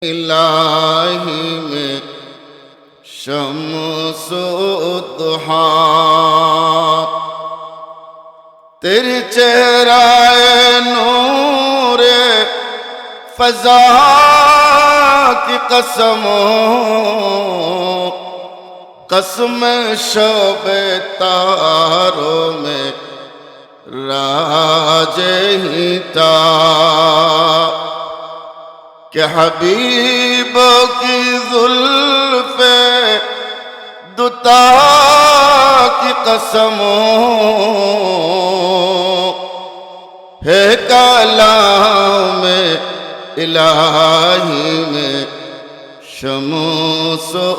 इलाही में शम्सुद्दुहा तेरी चेहराए नूरे फजा की कसम कसम शोबे तारों में राजे ही था कि हबीबों की जुल्फे दुता की कसम है कलाम इलाही में शम्सुद्दुहा।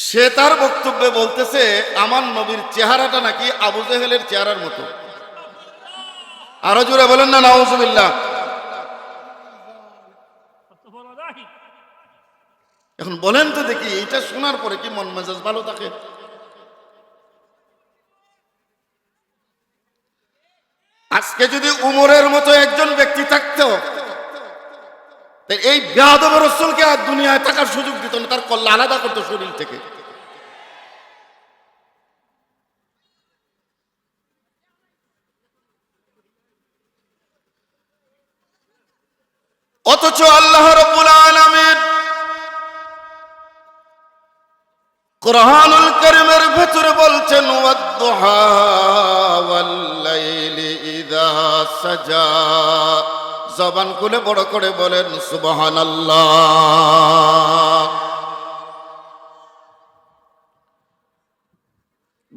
সে তার বক্তব্যে বলতেছে আমার নবীর চেহারাটা নাকি আবু জেহেলের চেহারার মতো। আরো জোরে বলেন না নাউজুবিল্লাহ। এখন বলেন তো দেখি এটা শোনার পরে কি মন মেজাজ ভালো থাকে? আজকে যদি উমরের মতো একজন ব্যক্তি থাকতো এই বেয়াদব রাসূলকে আর দুনিয়ায় থাকার সুযোগ দিত না, তার কল্লা আলাদা করতো শরীর থেকে। অথচ আল্লাহ রাব্বুল আলামিন কুরআনুল কারীমের ভিতরে বলছেন ওয়াদ-দুহা ওয়াল লাইলি ইযা সাজা। জবান খুলে বড় করে বলেন সুবহানাল্লাহ।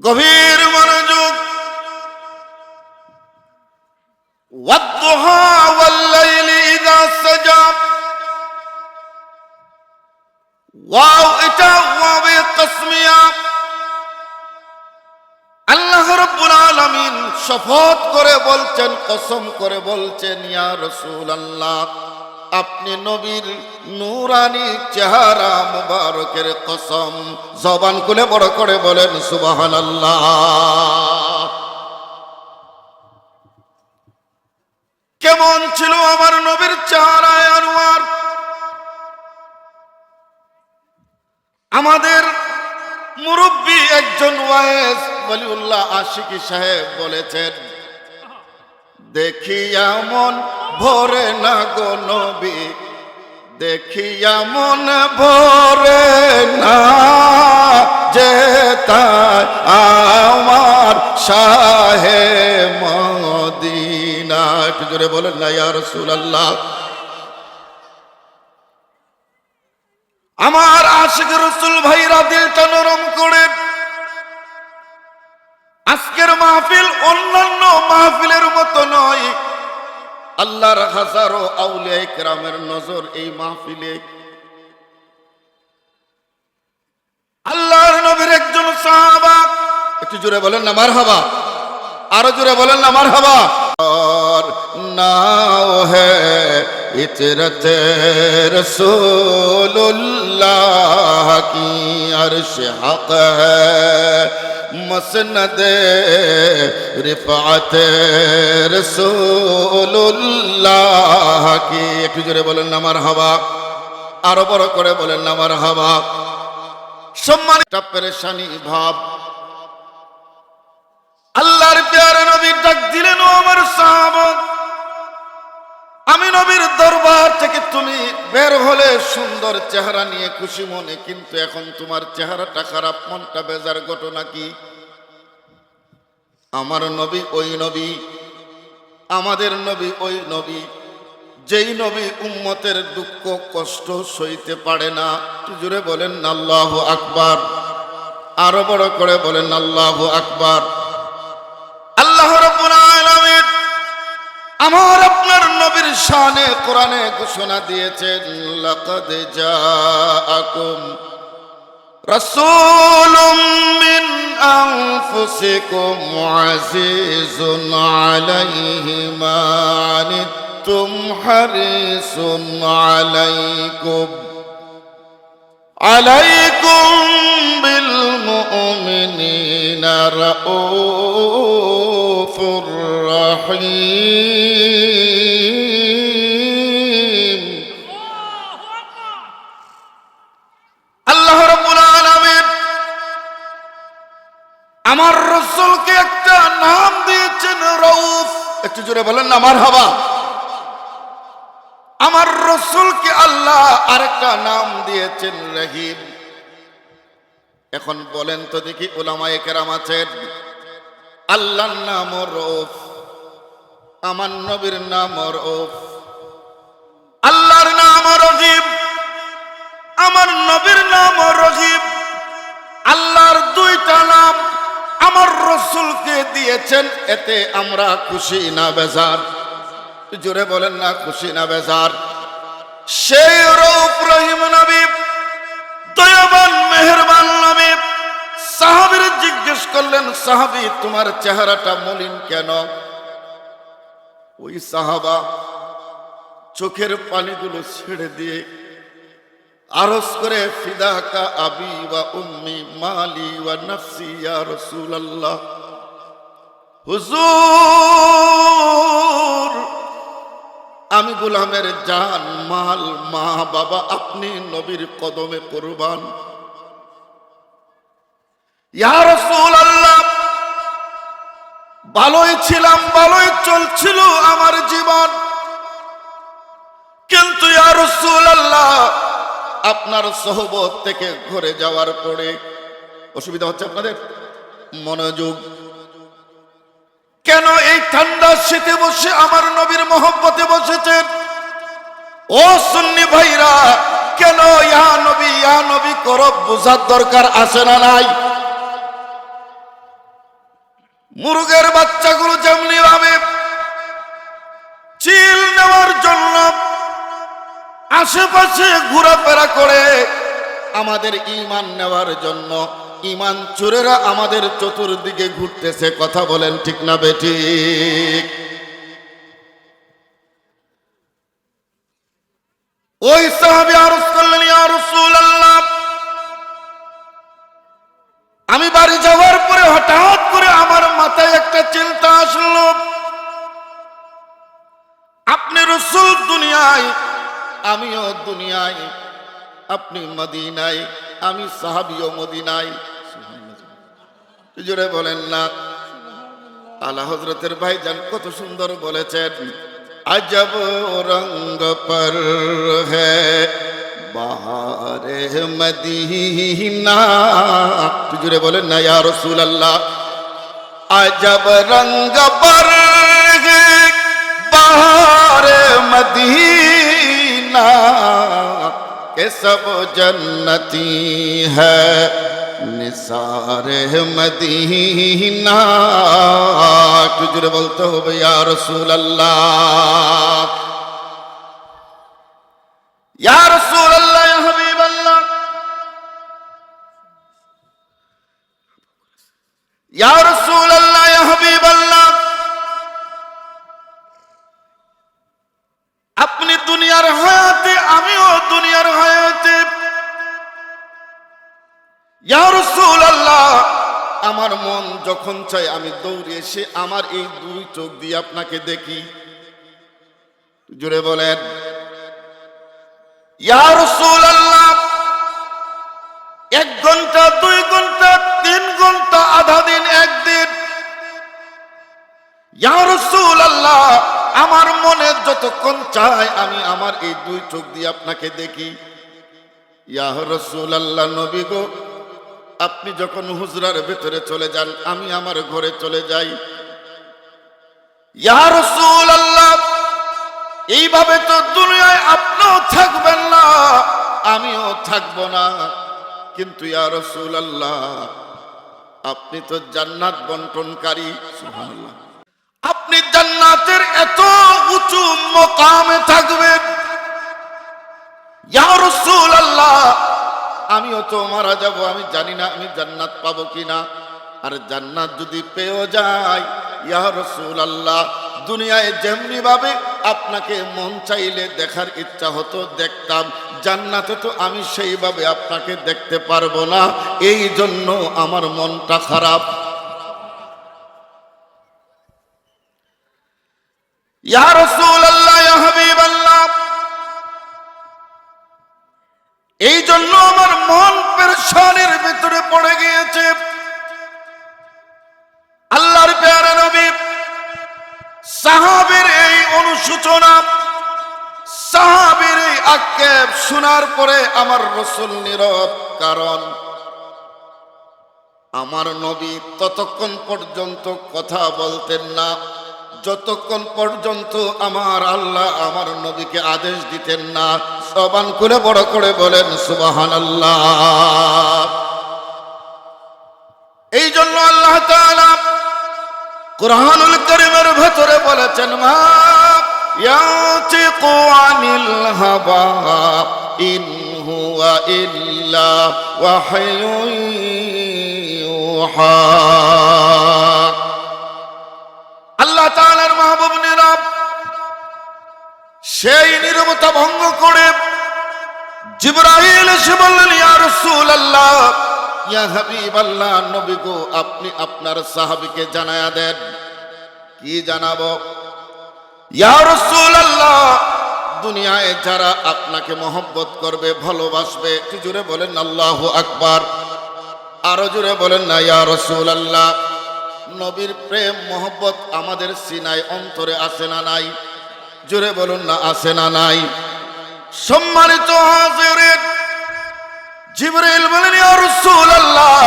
গভীর মনোযোগ। ওয়াদ-দুহা ওয়াল লাইলি ইযা সাজা, ওয়াও এটা ওয়াবে কসমিয়া। আল্লাহ রাব্বুল আলামিন শপথ করে বলছেন, কসম করে বলছেন, ইয়া রাসূলুল্লাহ আপনি নবীর নূরানি চেহারা মুবারকের কসম। জবান খুলে বড় করে বলেন সুবহানাল্লাহ। কেমন ছিল আমার নবীর চেহারায় আনোয়ার? আমাদের মুরব্বী একজন ওয়াইজ ওয়ালিউল্লাহ আশিকি সাহেব বলেছেন, দেখিয়া মন ভরে না গো নবী, দেখিয়া মন ভরে না, যে তাই আমার শাহে মদিনা। একটু জোরে বলেন না ইয়া রাসূলুল্লাহ। আমার আশিক রাসূল ভাইরা দিলটা নরম করে, আজকের মাহফিল অন্যান্য মাহফিলের মতো নয়। আল্লাহর হাজারো আউলিয়া ইকরামের নজর এই মাহফিলে। আল্লাহর নবীর একজন সাহাবা, একটু জোরে বলেন না মারহাবা, আরো জোরে বলেন না মারহাবা। और नाव है इतरत रसूलुल्लाह की, अर्श हक है मसनद रिफात रसूलुल्लाह की। একটু জোরে বলেন না মারহাবা, আরো বড় করে বলেন না মারহাবা। সম্মানিত পেরেশানি ভাব আল্লাহর প্যারা নবী ডাক দিলেন, ও আমার সাহাবা, আমি নবীর দরবার থেকে তুমি বের হলে সুন্দর চেহারা নিয়ে খুশি মনে, কিন্তু এখন তোমার চেহারাটা খারাপ, মনটা বেজার। ঘটনা কি? আমার নবী ওই নবী, আমাদের নবী ওই নবী, যেই নবী উম্মতের দুঃখ কষ্ট সইতে পারে না। জোরে বলেন আল্লাহু আকবার, আরো বড় করে বলেন আল্লাহু আকবার। আল্লাহ রাব্বুল আলামিন আমার আপনার নবীর শানে কোরআনে ঘোষণা দিয়েছেন, লাকাদ জাআকুম রাসূলুম মিন আনফুসিকুম আজিজুন আলাইহি মা আনিতুম হারিসুন আলাইকুম বিল মুমিনিনা রাউফুর রহিম। আল্লাহ রাব্বুল আলামিন আমার রাসূলকে একটা নাম দিয়েছেন রউফ। একটু জোরে বলেন না মারহাবা। আমার রাসূলকে আল্লাহ আরেকটা নাম দিয়েছেন রহিম। এখন বলেন তো দেখি, উলামায়ে কেরাম আছেন, আল্লাহর নাম রউফ, আমার নবীর নাম রউফ, আল্লাহর নাম রহিম, আমার নবীর নাম রহিম। আল্লাহর দুইটা নাম আমার রাসূলকে দিয়েছেন, এতে আমরা খুশি না বেজার? জোরে বলেন না খুশি না বেজার? সেই রউফ রহিম নবী, দয়াবান মেহেরবান নবী, সাহাবীর জিজ্ঞেস করলেন, সাহাবী তোমার চেহারাটা মলিন কেন? ওই সাহাবা চোখের পানিগুলো ছেড়ে দিয়ে আরজ করে, ফিদাকা আবি ওয়া উম্মি মালি ওয়া নাফসি ইয়া রাসূলুল্লাহ। হুজুর, আমি গোলামের জান, মাল, মা, বাবা আপনি নবীর কদমে কুরবান। ইয়া রাসূলুল্লাহ, ভালোই ছিলাম, ভালোই চলছিল আমার জীবন, কিন্তু ইয়া রাসূলুল্লাহ আপনার সোহবত থেকে ঘুরে যাওয়ার পরে অসুবিধা হচ্ছে আপনাদের? মনোযোগ। কেন এই ঠান্ডা শীতে বসে আমার নবীর মহব্বতে বসেছেন? ও সুন্নি ভাইরা, কেন ইয়া নবী করব বোঝার দরকার আছে না নাই? মুরগের বাচ্চাগুলো যেমনি ভাবে চিল নেওয়ার জন্য আশেপাশে ঘোরাফেরা করে, আমাদের ঈমান নেওয়ার জন্য ঈমান চোরেরা আমাদের চতুর্দিকে ঘুরতেছে। কথা বলেন ঠিক না বেঠিক? ওই সাহাবী আরজ করলেন, ইয়া রাসূলুল্লাহ, আমি বাড়ি যাওয়ার পরে হঠাৎ করে আমার মাথায় একটা চিন্তা আসলো, আপনি রাসূল দুনিয়ায়, আমিও দুনিয়ায়, আপনি মদিনায়, আমি সাহাবীও মদিনায়। জোরে বলেন না। আলা হযরতের ভাইজান কত সুন্দর বলেছেন, আজব রঙ পর হ্যায় বাহারে মদিনা। জোরে বলেন না ইয়া রাসূলুল্লাহ। আজব রঙ পর হ্যায় বাহারে মদিনা, के सब जन्नती है निसारे मदीना। तुझे बोलते हो या रसूल अल्लाह, या रसूल अल्लाह, या हबीब अल्लाह, या रसूल अल्लाह, या हबीब अल्लाह। আপনি দুনিয়ার হায়াতে, আমিও দুনিয়ার হায়াতে। ইয়া রাসূলুল্লাহ, আমার মন যখন চায় আমি দৌড়ে এসে আমার এই দুই চোখ দিয়ে আপনাকে দেখি। জোরে বলেন ইয়া রাসূলুল্লাহ। 1 ঘন্টা, 2 ঘন্টা, 3 ঘন্টা, আধা দিন, একদিন। ইয়া রাসূলুল্লাহ, আমার মনে যতক্ষণ চায় আমি আমার এই দুই চোখ দিয়ে আপনাকে দেখি। ইয়া রাসূলুল্লাহ, নবী গো, আপনি যখন হুজরার ভেতরে চলে যান আমি আমার ঘরে চলে যাই। ইয়া রাসূলুল্লাহ, এইভাবে তো দুনিয়ায় আপনিও থাকবেন না, আমিও থাকব না, কিন্তু ইয়া রাসূলুল্লাহ আপনি তো জান্নাত বন্টনকারী। সুবহানাল্লাহ। আপনি জান্নাতের এত উঁচু মকামে থাকবেন। ইয়া রাসূলুল্লাহ, আমিও তো মারা যাব, আমি জানি না আমি জান্নাত পাবো কিনা। আর জান্নাত যদি পেয়েও যাই, ইয়া রাসূলুল্লাহ, দুনিয়ায় যেমনি ভাবে আপনাকে মন চাইলে দেখার ইচ্ছা হতো দেখতাম, জান্নাতে তো আমি সেইভাবে আপনাকে দেখতে পারবো না, এই জন্য আমার মনটা খারাপ। ইয়া রাসূলুল্লাহ, ইয়া হাবিবাল্লাহ, এই জন্য আমার মন পেরেশানির ভিতরে পড়ে গিয়েছে। আল্লাহর প্যারা নবী সাহাবীর এই অনুশোচনা, সাহাবীর এই আক্ষেপ শোনার পরে আমার রাসূল নীরব। কারণ আমার নবী ততক্ষণ পর্যন্ত কথা বলতেন না যতক্ষণ পর্যন্ত আমার আল্লাহ আমার নবীকে আদেশ দিতেন না। জবান খুলে বড় করে বলেন সুবহানাল্লাহ। এই জন্য আল্লাহ তাআলা কুরআনুল কারীমের ভেতরে বলেছেন, মা ইয়াতিকু আনিল হাওয়া ইন হুয়া ইল্লা ওয়াহয়ুন ইউহা। আল্লাহ তাআলার মাহবুব নীরব। সেই নীরবতা ভঙ্গ করে জিবরাইল এসে বললেন, ইয়া রাসূলুল্লাহ, ইয়া হাবিবাল্লাহ, নবী গো, আপনি আপনার সাহাবীকে জানায়া দেন। কি জানাবো? ইয়া রাসূলুল্লাহ, দুনিয়ায় যারা আপনাকে মহব্বত করবে, ভালোবাসবে, একটু জোরে বলেন আল্লাহু আকবার। আরো জোরে বলেন না ইয়া রাসূলুল্লাহ। নবীর প্রেম মহব্বত আমাদের সিনায় অন্তরে আছে না নাই? জোরে বলুন না আছে না নাই? সম্মানিত হাজিরিন, জিবরাইল বলেন, ইয়া রাসূলুল্লাহ,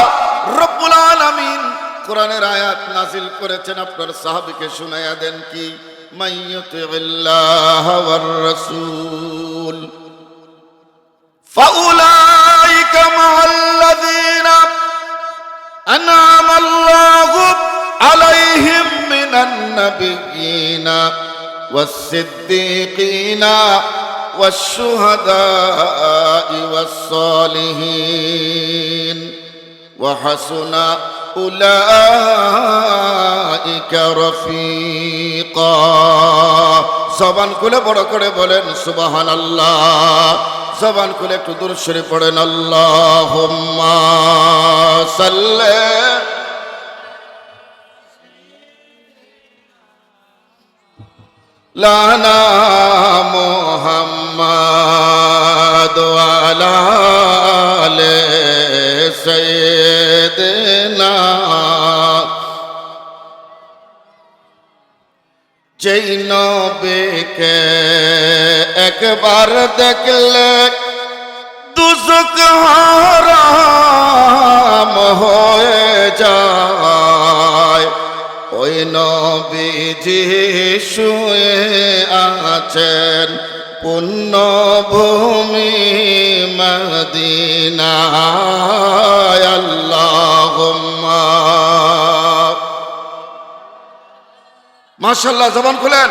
রব্বুল আলামিন কোরআনের আয়াত নাযিল করেছেন, আপনার সাহাবীকে শুনায়া দেন। কি? মাইয়ুতিল্লাহ ওয়ার রাসূল ফাউলাইকা মাআল্লাযীনা আনআমা আল্লাহু আলাইহিম মিনান নাবিয়্যিনা ওয়াস-সিদ্দীকিনা ওয়াশ-শুহাদা'i ওয়াস-সালিহিন ওয়া হাসুনা উলাইকা রফিকা। জবান খুলে বড় করে বলেন সুবহানাল্লাহ। জবান খুলে একটু দূর সরে পড়েন আল্লাহুম্মা সাল্লি লানা মুহাম্মাদ ওয়া আলা আলি সাইয়্যিদিনা। যেই নবীকে একবার দেখলে দুজক হারাম হয়ে যায়, ওই নবীজি শুয়ে আছেন পুণ্যভূমি মদিনায়। আল্লাহুম্মা মাশাআল্লাহ। জবান খুলেন।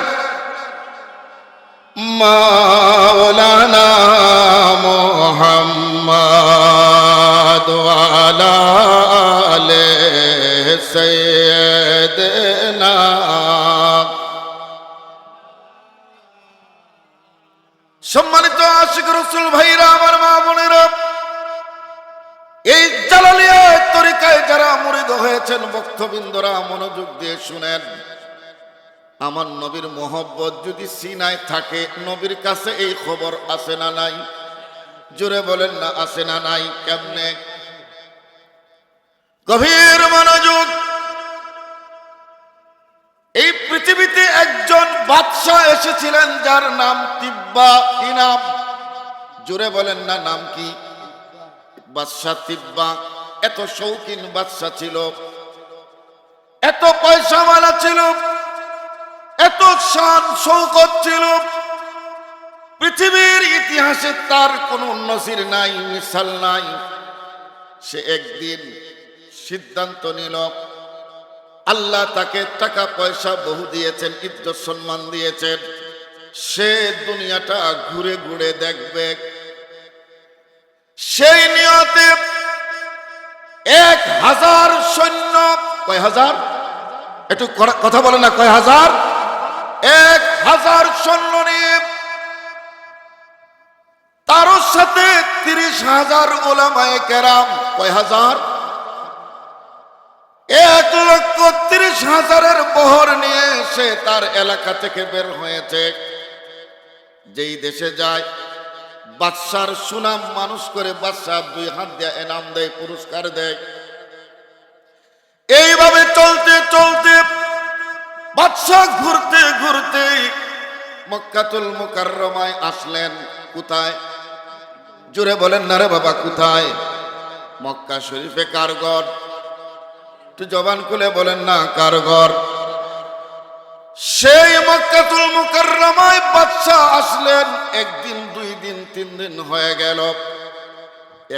মাওলানা মুহাম্মদ ওয়া আলা আলি সাইয়্যিদিনা। সম্মানিত আশিক রাসূল ভাইরা, আমার মা বোনেরা, এই জালালিয়া তরিকায় যারা মুরিদ হয়েছেন, ভক্তবৃন্দরা, মনোযোগ দিয়ে শুনেন। আমার নবীর মোহব্বত যদি সিনায় থাকে, নবীর কাছে এই খবর আছে না নাই? জোরে বলেন না আছে না নাই? কেমনে? গভীর মনোযোগ। এই পৃথিবীতে একজন বাদশাহ এসেছিলেন যার নাম তিব্বা। কি নাম? জোরে বলেন না, নাম কি? বাদশাহ তিব্বা। এত শৌখিন বাদশাহ ছিল, এত পয়সাওয়ালা ছিল, এত শান শৌকত ছিল, পৃথিবীর ইতিহাসে তার কোনো নজির নাই, মিসাল নাই। সে একদিন সিদ্ধান্ত নিল, আল্লাহ তাকে টাকা পয়সা বহু দিয়েছেন, ইজ্জত সম্মান দিয়েছেন, সে দুনিয়াটা ঘুরে ঘুরে দেখবে। সেই নিয়তে 1000 সৈন্য, কয় হাজার? একটু কথা বলে না, কয় হাজার? 1000 সৈন্য নিয়ে, তার সাথে 30,000 উলামায়ে কেরাম। কয় হাজার? 1,30,000 বহর নিয়ে সে তার এলাকা থেকে বের হয়েছে। যেই দেশে যায় বাদশার সুনাম মানুষ করে, বাদশা 2 হাত দিয়ে এনাম দেয়, পুরস্কার দেয়। এইভাবে চলতে চলতে বাদশা ঘুরতে ঘুরতে মক্কাতুল মুকাররমায় আসলেন। কোথায়? জোরে বলেন না রে বাবা, কোথায়? মক্কা শরীফে কার ঘর? একটু জবান খুলে বলেন না, কার ঘর? সেই মক্কাতুল মুকাররমায় বাদশা আসলেন। 1 দিন 2 দিন 3 দিন হয়ে গেল,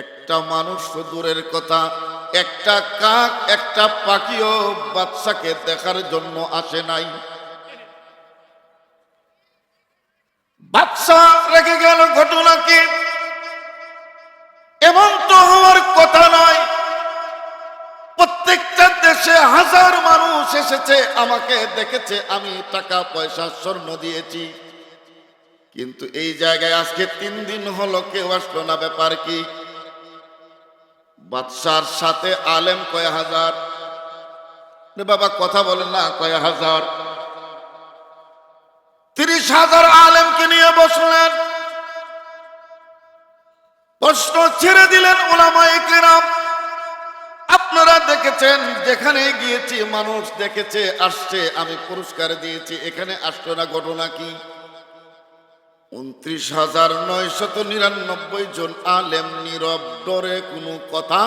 একটা মানুষ দূরের কথা, একটা কাক একটা পাখিও বাদশাকে দেখার জন্য আসে নাই। বাদশা রেগে গেল, ঘটনা কি? এমন তো হওয়ার কথা নয়। প্রত্যেকটা দেশে 1000 মানুষ এসেছে, আমাকে দেখেছে, আমি টাকা পয়সা স্বর্ণ দিয়েছি, কিন্তু এই জায়গায় আজকে 3 দিন হলো কেউ আসলো না, ব্যাপার কি? বাদশার সাথে আলেম কয় হাজার। বাবা কথা বলেন না, কয় হাজার? 30,000 আলেমকে নিয়ে বসলেন। প্রশ্ন ছেড়ে দিলেন উলামায়ে কেরাম, আপনারা দেখেছেন, যেখানে গিয়েছি মানুষ দেখেছে, আসছে, আমি পুরস্কার দিয়েছি, এখানে আসলো না, ঘটনা কি? 29,999 জন আলেম নীরব, ডরে কোনো কথা।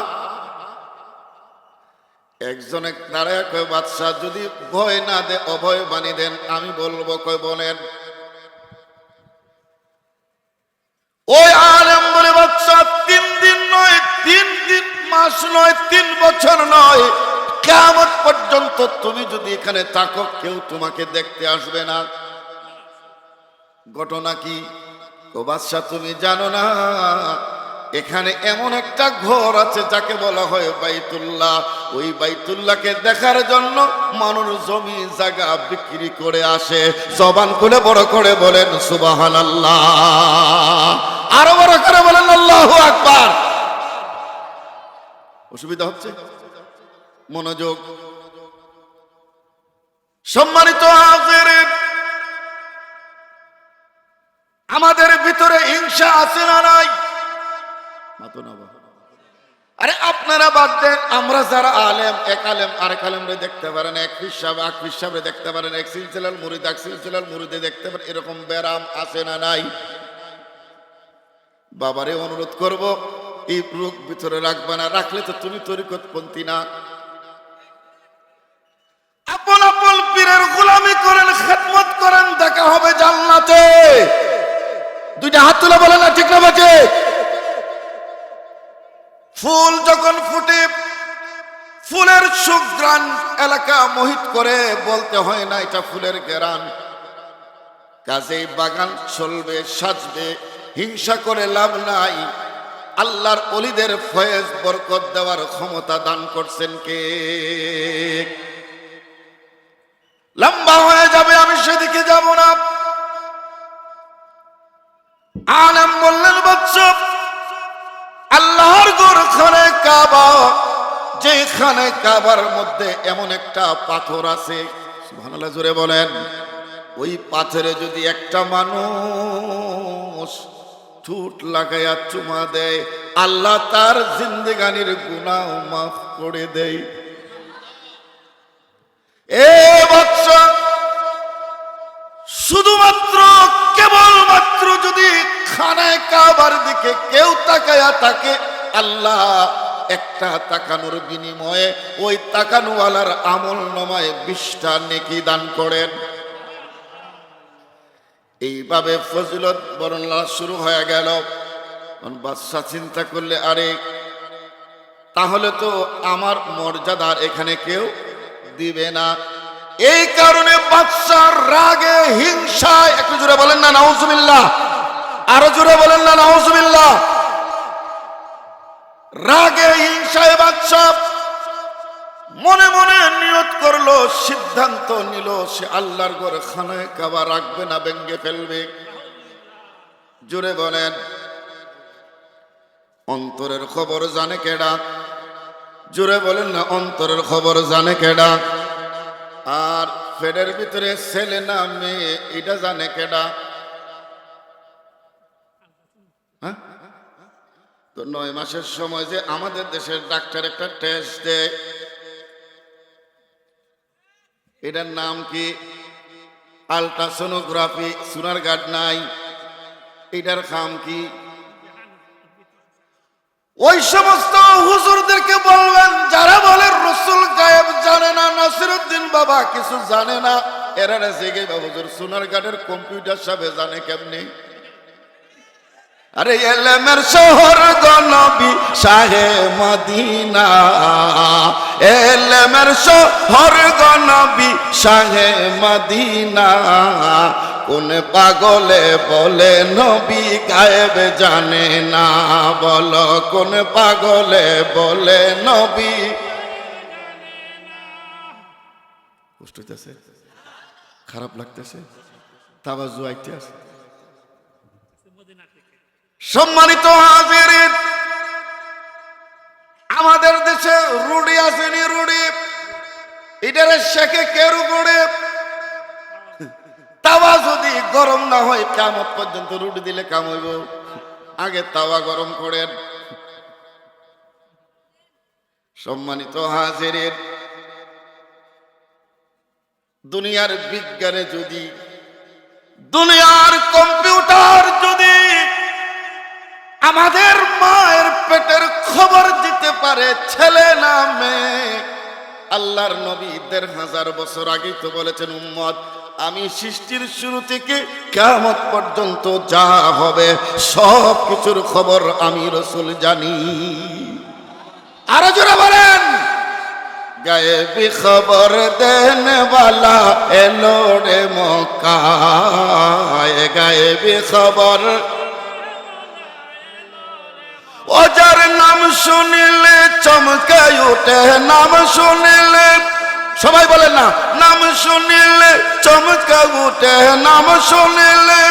একজনে দাঁড়ায় কয়, বাদশা যদি ভয় না দে, অভয় বাণী দেন, আমি বলবো। কয় বলেন। ওই আলেম বলে, বাদশা 3 দিন নয়, 3 দিন মাস নয়, 3 বছর নয়, কিয়ামত পর্যন্ত তুমি যদি এখানে থাকো কেউ তোমাকে দেখতে আসবে না। ঘটনা কি? ও বাদশা তুমি জানো না, এখানে এমন একটা ঘর আছে যাকে বলা হয় বাইতুল্লাহ। ওই বাইতুল্লাহকে দেখার জন্য মানুষ জমি জায়গা বিক্রি করে আসে। জবান খুলে বড় করে বলেন সুবহানাল্লাহ, আরো বড় করে বলেন আল্লাহু আকবার। অসুবিধা হচ্ছে? মনোযোগ। সম্মানিত হাজিরিন, আমাদের ভিতরে হিংসা আছে না নাই? আরে আপনারা বাদ দেন, আমরা যারা আলেম, এক আলেম আরেক আলেমরে দেখতে পারেন, এক পীর সাহেব দেখতে পারেন, এক সিলসিলার মুরিদ এক সিলসিলার মুরিদে দেখতে পারেন, এরকম ব্যারাম আছে না নাই? বাবারে অনুরোধ করব, এই রোগ ভিতরে রাখবে না, রাখলে তো তুমি তরিকতপন্থী না। আপন আপন পীরের গোলামি করেন, খেদমত করেন, দেখা হবে জান্নাতে। 2টা হাত তুলে বলেন না, ঠিক না বাজে? ফুল যখন ফুটে, ফুলের সুঘ্রাণ এলাকা মোহিত করে, বলতে হয় না এটা ফুলের ঘ্রাণ। কাজেই বাগান চলবে, সাজবে, হিংসা করে লাভ নাই। আল্লাহর ওলিদের ফয়েজ বরকত দেওয়ার ক্ষমতা দান করছেন কে? লম্বা হয়ে যাবে, আমি সেদিকে যাব না। আলেম বললেন, বাদশা আল্লাহর ঘর খানে কাবা, যেখানে কাবার মধ্যে এমন একটা পাথর আছে, সুবহানাল্লাহ জোরে বলেন, ওই পাথরে যদি একটা মানুষ ঠোঁট লাগাইয়া চুমা দেয়, আল্লাহ তার জিন্দেগানির গুনাহ মাফ করে দেয়। এ বাদশা, শুধুমাত্র কেবলমাত্র যদি খানায় কাবার দিকে কেউ তাকায়া থাকে, আল্লাহ একটা তাকানোর বিনিময়ে ওই তাকানোওয়ালার আমল নামায় 20টা নেকি দান করেন। এইভাবে ফজিলত বর্ণনা শুরু হয়ে গেল। বাদশা চিন্তা করলে, আরে তাহলে তো আমার মর্যাদার এখানে কেউ দিবে না। এই কারণে বাদশার রাগে হিংসায়, একটু জোরে বলেন না নাউজুবিল্লাহ, আরো জোরে বলেন না নাউজুবিল্লাহ। রাগে হিংসায় বাদশা মনে মনে নিয়ত করলো, সিদ্ধান্ত নিল, সে আল্লাহর ঘরে খানায় কাবা রাখবে না, ভেঙ্গে ফেলবে। জোরে বলেন। অন্তরের খবর জানে কেডা? জোরে বলেন না, অন্তরের খবর জানে কেডা? আর পেটের ভিতরে ছেলে না মেয়ে এটা জানে কেডা? হ্যাঁ, তো 9 মাসের সময় যে আমাদের দেশের ডাক্তার একটা টেস্ট দেয়, এটার নাম কি? আলট্রাসোনোগ্রাফি। সোনার গার্ড নাই, এটার খাম কি? ওই সমস্ত হুজুরদেরকে বলবেন যারা বলে রসুল গায়েব জানে না, নাসিরউদ্দিন বাবা কিছু জানে না, এরা জেগে বা হুজুর সোনার গার্ডের কম্পিউটার সাবে জানে কেমনি? আরে এলেমের শহর গো নবী শাহে মদিনা, এলেমের শহর গো নবী শাহে মদিনা, কোন পাগলে বলে নবী গায়েব জানে না? বলো কোন পাগলে বলে নবী? কষ্ট হইতেছে, খারাপ লাগতেছে, তাওয়াজ্জু আইতে আছে। সম্মানিত হাজিরিন, আমাদের দেশে রুডি আসেনি, রুডি এটারে শেখে কের উপরে। তাওয়া যদি গরম না হয় কিয়ামত পর্যন্ত রুটি দিলে কাম হইব। আগে তাওয়া গরম করেন। সম্মানিত হাজিরিন, দুনিয়ার বিজ্ঞানে যদি, দুনিয়ার কম্পিউটার যদি আমাদের মায়ের পেটের খবর দিতে পারে, ছেলে না মেয়ে, আল্লাহর নবী ১৫০০ বছর আগেই তো বলেছেন, উম্মত আমি সৃষ্টির শুরু থেকে কিয়ামত পর্যন্ত যা হবে সব কিছুর খবর আমি রাসূল জানি। আরো জোরে বলেন, গায়েবী খবর দেনে वाला এলো রে মক্কায়, গায়েবী খবর। ও যার নাম শুনিলে চমকে উঠে, নাম শুনিলে, সবাই বলেন না, নাম শুনিলে চমকে উঠে, নাম শুনিলে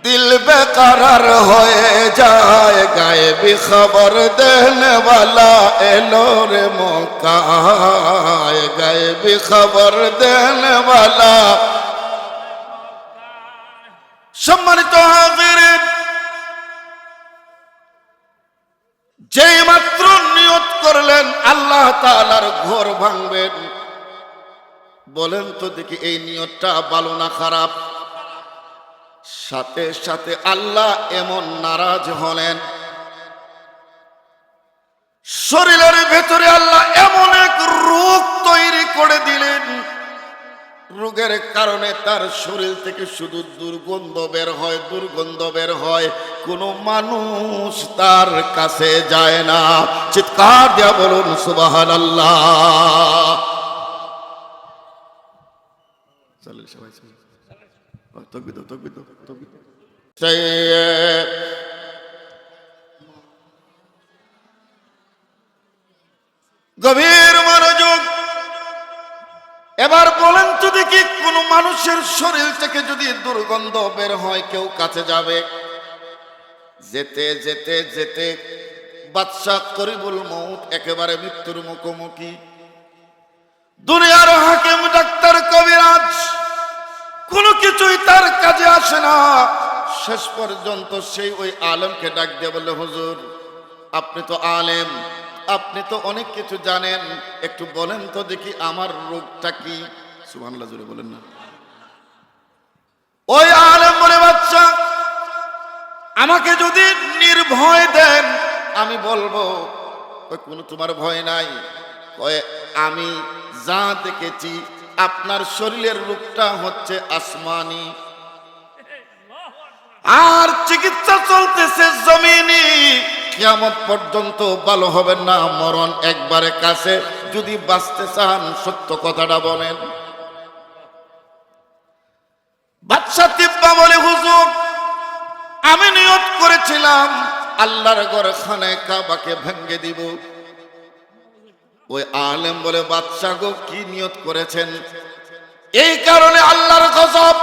দিল বেকরার হয়ে যায়। গায়েবী খবর দেনে वाला এলো রে মক্কায়, গায়েবী খবর দেনে वाला। সম্মানিত হাজিরিন, যেই মাত্র নিয়ত করলেন আল্লাহ তাআলার ঘর ভাঙবেন, বলেন তো দেখি এই নিয়তটা ভালো না খারাপ? সাথে সাথে আল্লাহ এমন নারাজ হলেন, শরীরের ভেতরে আল্লাহ এমন এক রোগ তৈরি করে দিলেন, রোগের কারণে তার শরীর থেকে শুধু দুর্গন্ধ বের হয়, দুর্গন্ধ বের হয়, কোনো মানুষ তার কাছে যায় না। চিৎকার দিয়া বলুন সুবহানাল্লাহ। চলেন সবাই, তাকবীর দাও, তাকবীর দাও, তাকবীর দাও। গভীর মনোযোগ। এবার বলেন তো দেখি, কোন মানুষের শরীর থেকে যদি দুর্গন্ধ বের হয়, কেউ কাছে যাবে? যেতে যেতে যেতে বাদশা করিবুল মউত একেবারে মৃত্যুর মুখোমুখি। দুনিয়ার হাকিম, ডাক্তার, কবিরাজ কোনো কিছুই তার কাজে আসে না। শেষ পর্যন্ত সেই ওই আলেমকে ডাক দিয়ে বলে, হুজুর আপনি তো আলেম, আপনি তো অনেক কিছু জানেন, একটু বলেন তো দেখি আমার রোগটা কি? সুবহানাল্লাহ, জোরে বলেন না। ওই আলেম বলে, বাচ্চা আমাকে যদি নির্ভয় দেন আমি বলবো। কোনো তোমার ভয় নাই? আমি যা দেখেছি আপনার শরীরের রূপটা হচ্ছে আসমানি, আর চিকিৎসা চলতেছে জমিনি। কিয়ামত পর্যন্ত ভালো হবেন না, মরণ একবারে কাছে। যদি বাঁচতে চান সত্য কথাটা বলেন। বাদশা তিব্বা বলে, হুজুর আমি নিয়ত করেছিলাম আল্লাহর ঘর খানে কাবাকে ভেঙে দিব। ওই আলেম বলে, বাদশা গো কি নিয়ত করেছেন? এই কারণে আল্লাহর গজব।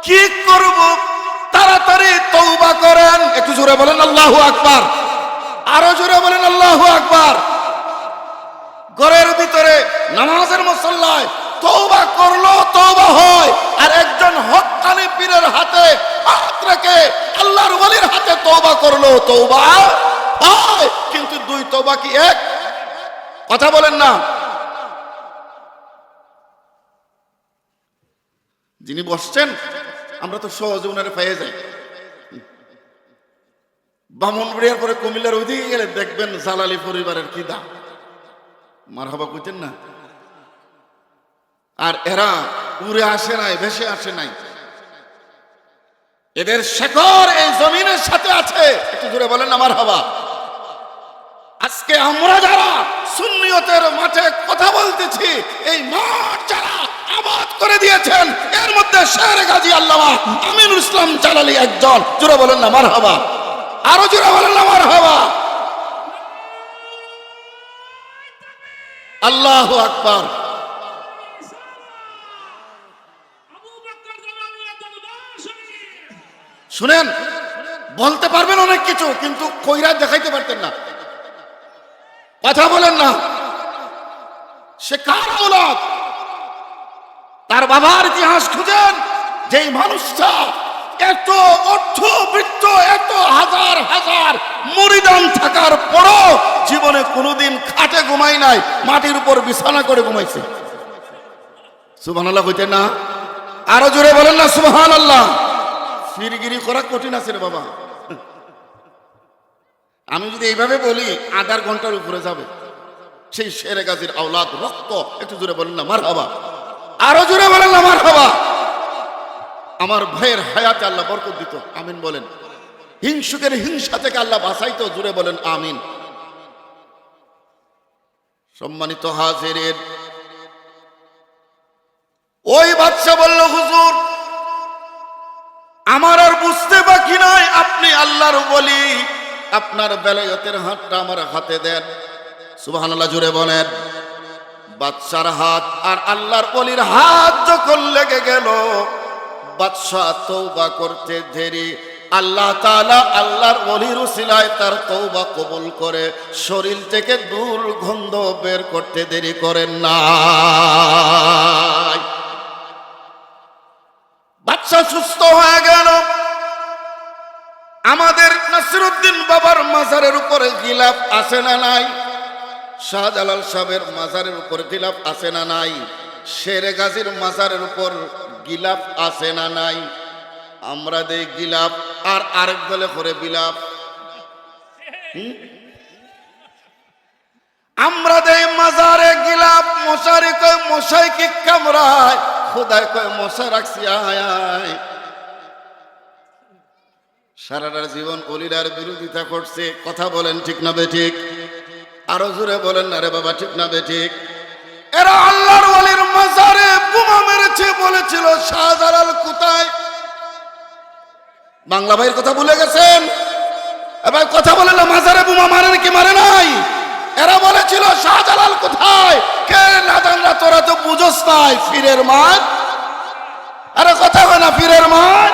কি করব? তাড়াতাড়ি তওবা করেন। একটু জোরে বলেন আল্লাহু আকবার। আরো জোরে বলেন আল্লাহু আকবার। ঘরের ভিতরে নামাজের মুসল্লায় তওবা করলো তওবা হয়, আর একজন হক্কানি পীরের হাতে হাত রেখে আল্লাহর ওলির হাতে তওবা করলো তওবা হয়। কিন্তু দুই তওবা কি এক? কথা বলেন না। যিনি বসছেন আমরা তো সহজে উনারে পেয়ে যাই। বামনবাড়িয়ার পরে কুমিল্লার ওইদিকে গেলে দেখবেন জালালি পরিবারের কি দাম, মারহাবা কইতেন না। আর এরা উড়ে আসে নাই, ভেসে আসে নাই, এদের শেকড় এই জমিনের সাথে আছে। একটু জোরে বলেন না মারহাবা। আজকে আমরা যারা সুন্নিয়তের মাঠে কথা বলতেছি, এই মাঠ যারা আবাদ করে দিয়েছেন, এর মধ্যে শের গাজী আল্লামা আমিনুল ইসলাম জালালি একজন। জোরে বলেন না মারহাবা। আরো জোরে বলেন না মারহাবা। আল্লাহু আকবার। শুনেন, বলতে পারবেন অনেক কিছু, কিন্তু কইরা দেখাইতে পারতেন না। কথা বলেন না। সে কার আওলাদ? তার বাবার ইতিহাস খুঁজেন। যেই মানুষটা এত অর্থবৃত্ত, এত হাজার হাজার মুরিদান থাকার পরও জীবনে কোনোদিন খাটে ঘুমাই নাই, মাটির উপর বিছানা করে ঘুমাইছে। সুবহানাল্লাহ কইতেন না? আরো জোরে বলেন না সুবহানাল্লাহ। ফিরগিরি করা কঠিন আছে রে বাবা। আমি যদি এইভাবে বলি আধার ঘন্টার উপরে যাবে। সেই শেরে গাজীর আওলাদ রক্ত। একটু জোরে বলেন না মারহাবা। আরো জোরে বলেন না মারহাবা। আমার ভাইয়ের হায়াতে আল্লাহ বরকত দিত, আমিন বলেন। হিংসুকের হিংসা থেকে আল্লাহ বাঁচাইতো, জোরে বলেন আমিন। সম্মানিত হাজিরিন, ওই বাদশা বলল, হুজুর আমার আর বুঝতে বাকি নাই, আপনি আল্লাহর ওলি, আপনার বেলায়েতের হাতটা আমার হাতে দেন। সুবহানাল্লাহ জোরে বলেন। বাদশার হাত আর আল্লাহর ওলির হাত যখন লেগে গেল, বাদশা তওবা করতে দেরি, আল্লাহ তাআলা আল্লাহর ওলির উসিলায় তার তওবা কবুল করে শরীর থেকে দুর্গন্ধ বের করতে দেরি করেন না। বাদশা সুস্থ হয়ে গেল। আমাদের নাসিরউদ্দিন বাবার মাজারের উপরে গিলাফ আছে না নাই? শাহজালাল সাহেবের মাজারের উপর গিলাফ আছে না নাই? শেরে গাজীর মাজারের উপর গিলাফ আছে না নাই? আমরা দেই গিলাফ, আর আরেক দলে করে বিলাপ। আমরা দেই মাজারে গিলাফ, মশারি কয় মশাই কি কামড়ায়, খোদায় কয় মশা রাখছি আয়। সারাটার জীবন অলিরার বিরোধিতা করছে। কথা বলেন ঠিক না বেঠিক? আরো জোরে বলেন না রে বাবা, ঠিক না বেঠিক? এরা আল্লাহর ওলির মাজারে বোমা মেরেছে, বলেছিল শাহজালাল কোথায়। বাংলা ভাইয়ের কথা ভুলে গেছেন? এবার কথা বলেন না, মাজারে বোমা মারে নাকি মারে নাই? এরা বলেছিল শাহজালাল কোথায়। কে না জানলা, তোরা তো বুঝোস নাই ফিরের মান। আরে কথা হয় না, ফিরের মান।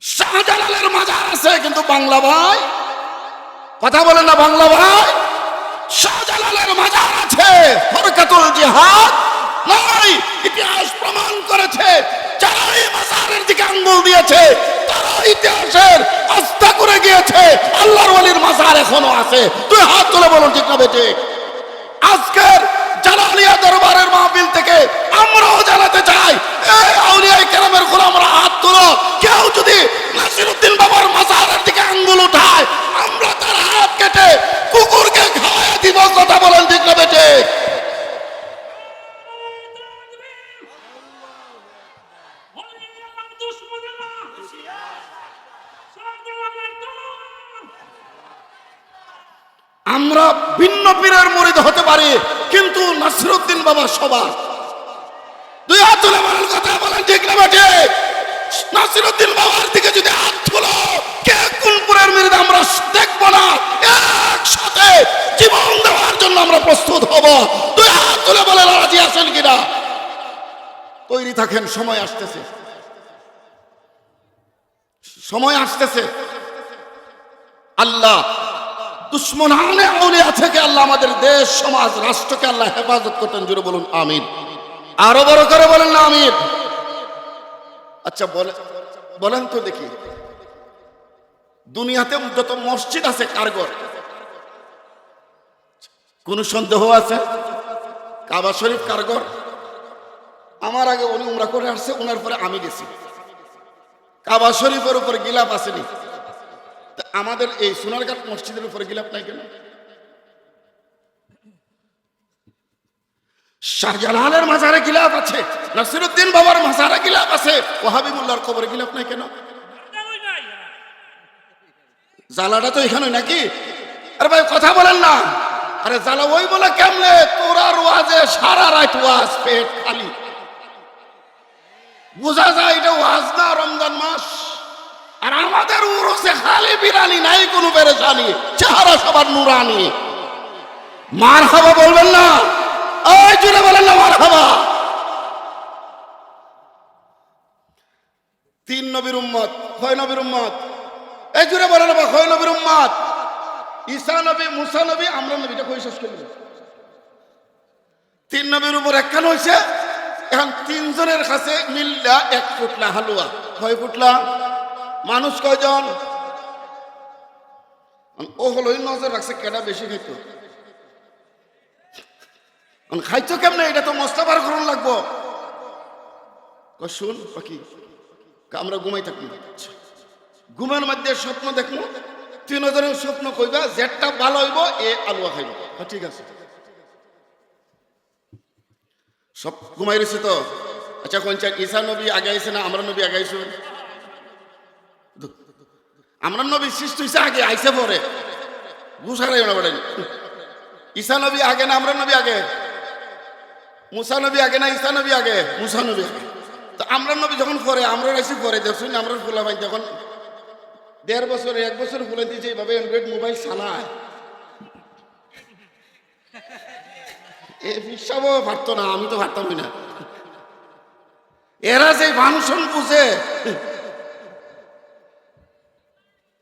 শাহজালালের মাজার আছে, কিন্তু বাংলা ভাই কথা বলেন না, বাংলা ভাই শাহজালালের মাজার আছে, হরকাতুল জিহাদ নাই। ইতিহাস প্রমাণ করেছে যারা এই মাজারের দিকে আঙ্গুল দিয়েছে তারা ইতিহাসের আস্থা করে গিয়েছে। আল্লাহর ওলির মাজার এখনো আছে। তুই হাত তুলে বলুন ঠিক না বেঠিক? আজকের জালালিয়া দরবারের মাহফিল থেকে আমরাও জানাতে চাই, এই আউলিয়ায়ে কেরামের গোলামরা হাত তুলো। কেউ যদি নাসিরউদ্দিন বাবার মাজারের দিকে আঙ্গুল উঠায়, আমরা তার হাত কেটে কুকুরকে খাওয়ায় দিব। কথা বলেন ঠিক না বেঠিক? আমরা ভিন্ন পীরের মুরিদ হতে পারি, কিন্তু নাসিরউদ্দিন বাবা সবার। দুই হাত তুলে বলেন, কথা বলেন ঠিক না বেঠিক? নাসিরউদ্দিন বাবার দিকে যদি হাত তুলো, কে কোন পীরের মুরিদ আমরা দেখবো না। একসাথে জীবন দেওয়ার জন্য আমরা প্রস্তুত হব। দুই হাত তুলে বলেন রাজি আছেন কিনা? তৈরি থাকেন, সময় আসতেছে। সময় আসতেছে আল্লাহ দুশ্মনানে আউলিয়া থেকে আল্লাহ আমাদের দেশ সমাজ রাষ্ট্রকে আল্লাহ হেফাজত করতেন। জুড়ে বলুন আমিন। আরো বড় করে বলেন না আমিন। আচ্ছা বলেন তো দেখি, দুনিয়াতে যত মসজিদ আছে কার ঘর? কোন সন্দেহ আছে? কাবা শরীফ কার ঘর? আমার আগে উনি উমরা করে আসছে, ওনার পরে আমি গেছি। কাবা শরীফের উপর গিলাফ আসেনি, আমাদের এই সোনারঘাট মসজিদের উপরে গিলাফ নাই কেন? শাহজালালের মাজারে গিলাফ আছে, নাসিরউদ্দিন বাবার মাজারে গিলাফ আছে, ওয়াহাবি মোল্লার কবরে গিলাফ নাই কেন? জ্বালাটা তো এখানে নাকি? আরে ভাই কথা বলেন না। আরে জ্বালা ওই বলে কেমনে? তোরা ওয়াজে সারা রাত ওয়াজ, পেট খালি, বোঝা যায় এটা ওয়াজ না, রমজান মাস। আর আমাদের উরুসে খালি বিরানি, নাই কোনো পেরেশানি, চেহারা সবার নুরানি। মারহাবা বলবেন না? ওই জুড়ে বলেন না মারহাবা। তিন নবীর উম্মত, কয় নবীর উম্মত? এই জুড়ে বলেন না কয় নবীর উম্মত? ঈসা নবী, মুসা নবী, আমরা নবীটা কই শেষ করব? তিন নবীর উপর একখান হইছে। এখন তিনজনের কাছে মিল্লা এক ফুটলা হালুয়া। কয় ফুটলা? মানুষ কয়জন? ও হলো নজর রাখছে কেডা বেশি খাইতো, খাইছো কেমনে, এটা তো মোস্তাফার গ্রহণ লাগবো। শুন পাখি, আমরা ঘুমাই থাকবো, ঘুমের মধ্যে স্বপ্ন দেখবো, তিনজনের স্বপ্ন কইবা যেটা ভালো হইব এ আলুয়া খাইব। ঠিক আছে, সব ঘুমাই রয়েছে তো। আচ্ছা কোন ঈসা নবী আগে আইছে না আমরা নবী আগে আইসুন? আমরা নবী সৃষ্টি হয়েছে আগে, আইসে পরে ঘুষারাই না বলেন। ঈসা নবী আগে না আমরা নবী আগে? মুসা নবী আগে না ঈসা নবী আগে? মুসা নবী আগে। তো আমরা নবী যখন পরে, আমরা আইসি পরে। দেখুন আমরা ফুলা ভাই যখন 1.5 বছর 1 বছর ফুলে দিয়েছে এইভাবে অ্যান্ড্রয়েড মোবাইল চালায়, এ বিশ্বাসও পারতো না, আমি তো পারতামই না। এরা যে মানুষন বুঝে,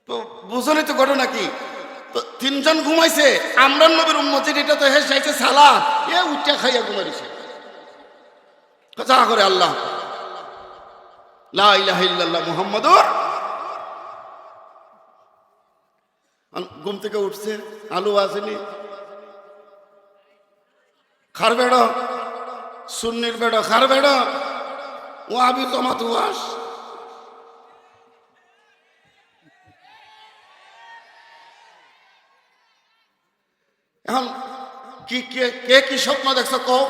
তো বুঝলি তো ঘটনা কি? তো তিনজন ঘুমাইছে, আমরা নবীর উম্মতের এটা তো হেসে চাইছে সালা, এ উচ্চা খাইয়া ঘুমাইছে। কথা করে আল্লাহ লা ইলাহা ইল্লাল্লাহ মুহাম্মাদুর। ঘুম থেকে উঠছে, আলু আসেনি, খার বেড়, সুন্নির বেড়, খার বেড়, ও আবি জমাত ওয়াস। এখন কি কে কি স্বপ্ন দেখছো কও?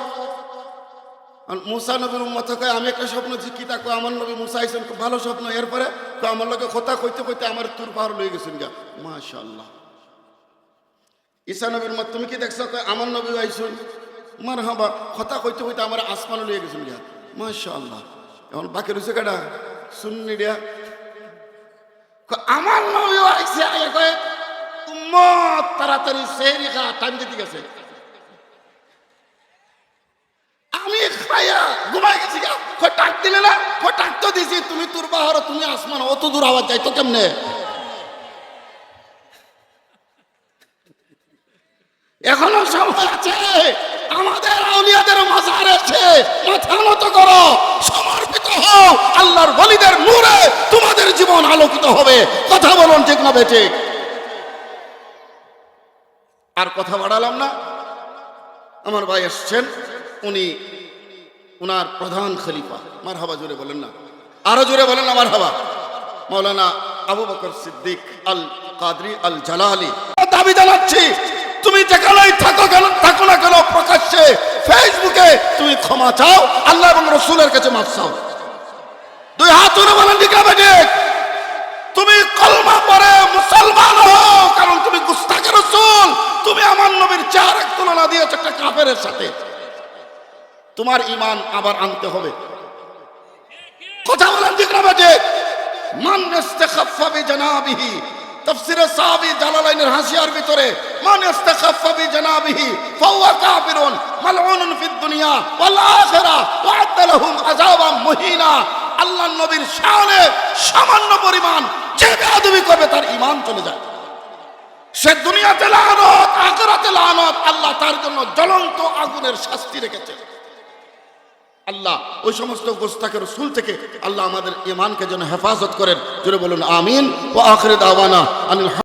মুসা নবীর উম্মত কয় আমি একটা স্বপ্ন কি তা কয় আমার নবী মুসা আইছেন, খুব ভালো স্বপ্ন। এরপরে আমার লোকে কথা কইতে কইতে আমার তুর পাহাড় লয়ে গেছেন গা। মাশাআল্লাহ। ঈসা নবীর উম্মত তুমি কি দেখছো? কয় আমার নবী আইছেন, মারহাবা। কথা কইতে কইতে আমার আসমান লয়ে গেছেন গা। মাশাআল্লাহ। এখন বাকি রইছে কাটা সুন্নিরা, আমার নবী আইছে, কয় উম্মত তাড়াতাড়ি সেহরি খা, টাইম দিতে গেছে। আমি খাইয়া ঘুমাই গেছি। টাক দিলে না? টাক তো দিছি, তুমি তোর বাহার, তুমি আসমান, অত দূর আওয়াজ যাইতো কেমনে? এখনো সময় আছে, আমাদের আউলিয়াদের মাজার আছে, মাথা নত করো, সমর্পিত হও আল্লাহর ওলিদের নূরে, তোমাদের জীবন আলোকিত হবে। কথা বলুন ঠিক না বেঠিক? আর কথা বাড়ালাম না। আমার ভাই এসছেন, উনি উনার প্রধান খলিফা। মারহাবা জোরে বলেন না, আরো জোরে বলেন না মারহাবা। মাওলানা আবু বকর সিদ্দিক আল কাদরি আল জালালি। দাবি জানাচ্ছি, তুমি যেখানেই থাকো না কেন, প্রকাশ্যে ফেসবুকে তুমি ক্ষমা চাও, আল্লাহ এবং রসুলের কাছে মাফ চাও। 2 হাত তুলে বলেন ঠিক না বেঠিক? তুমি কলমা পড়ে মুসলমান হও, কারণ তুমি গুস্তাখে রাসূল, তুমি আমার নবীর চেহারা তুলনা দিয়েছো একটা কাফেরের সাথে। তোমার ঈমান আবার আনতে হবে। কথা বলেন ঠিক না বেঠিক? মান ইস্তাখাফা বিজানাবিহি, তাফসীরে সাহাবী জালালাইনের হাসিয়ার ভিতরে, মান ইস্তাখাফা বিজানাবিহি ফাহুয়া কাফিরুন মালউনুন ফিদ দুনিয়া ওয়াল আখিরা ওয়া আ'আদ্দা লাহুম আযাবাম মুহিনা। আল্লাহর নবীর শানে সামান্য পরিমাণ যে বেয়াদবি করবে তার ঈমান চলে যায়। সে দুনিয়াতে লানত, আখিরাতে লানত, আল্লাহ তার জন্য জ্বলন্ত আগুনের শাস্তি রেখেছে। আল্লাহ ওই সমস্ত গোস্তাকে রসুল থেকে আল্লাহ আমাদের ঈমানকে যেন হেফাজত করেন। জোরে বলুন আমিন। ওয়া আখিরু দাওয়ানা আনিল